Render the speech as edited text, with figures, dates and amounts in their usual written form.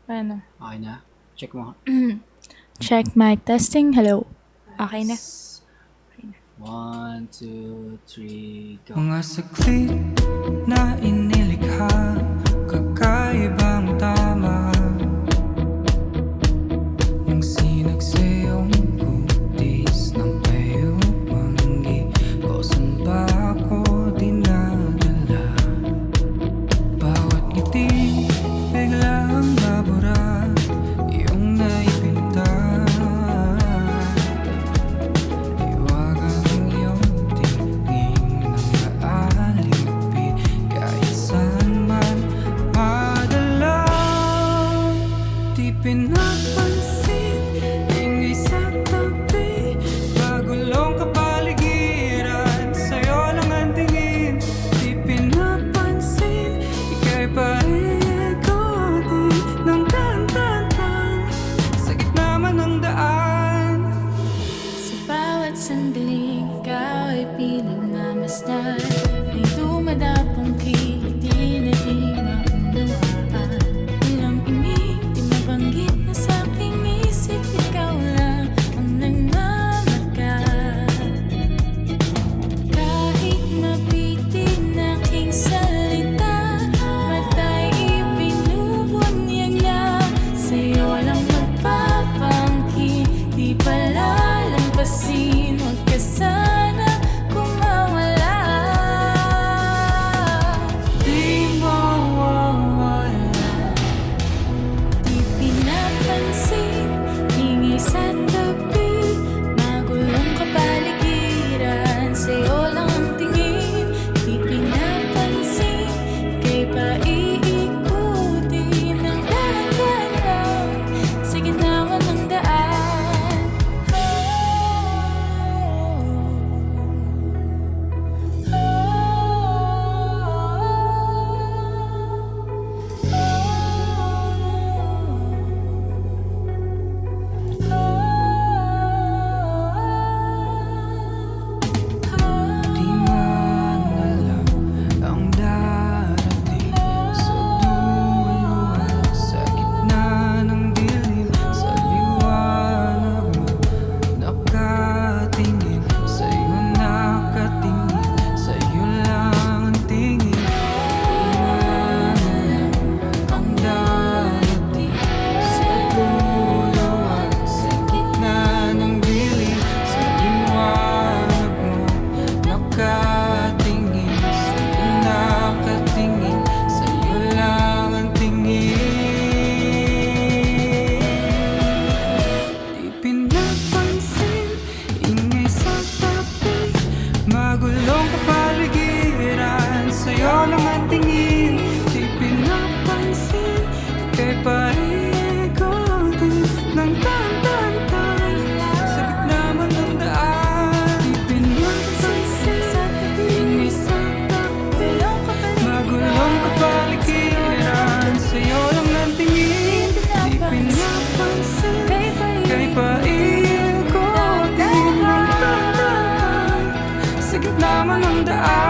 Paano? Okay na? Check mo. Check mic testing. Hello. Okay na. Nice. 1, 2, 3, go. Mga saglit na inilikha, kakaibang tama ng sinagsayong kutis ng payumanggi. O saan ba ako dinadala? Bawat ngiti biglang nabura, iyong naipinta. Iwagang iyong tingin ng naalipin, kahit saan man madala. Di pinapansin, ingay sa tabi, magulong kapaligiran, sa'yo lang ang tingin. Di pinapansin, ika'y paikot-ikot ng tan-tan-tan, sa gitna man ng daan. Sa bawat sandaling ikaw ay pinagmamasdan, may dumadapong kilit di na di maunawaan. Ilang imig di mabanggit na sa aking isip, ikaw lang ang nagmamagal. Kahit mabitin aking salita, mata'y ibinubunyag na, sa'yo lang magpapangkin, di palalampasin, huwag ka sana kumawala. Di mawawala. Di pinapansin, ingay sa tabi, magulong kapaligiran, sa'yo lang ang tingin. Di pinapansin, kay paiikutin ng dahan-dahan lang, sa gitna man ng daan. Di man alam ang darating sa dulo at sa gitna ng dilim, sa liwanag mo nakatingin, sa'yo nakatingin, sa'yo lang ang tingin. Di man alam ang darating sa dulo at sa gitna ng dilim, sa liwanag mo nakatingin, sa'yo nakatingin, sa'yo lang ang tingin. Di pinapansin, ingay sa tabi, magulong kapaligiran, sa'yo lang ang tingin. Di pinapansin, ika'y paikutin ng tan-tan-tan, sa gitna man ng daan. Di pinapansin, ingay sa tabi, magulong kapaligiran, sa'yo lang ang tingin. Di pinapansin, ika'y paikutin ng tan-tan-tan, sa gitna man ng daan.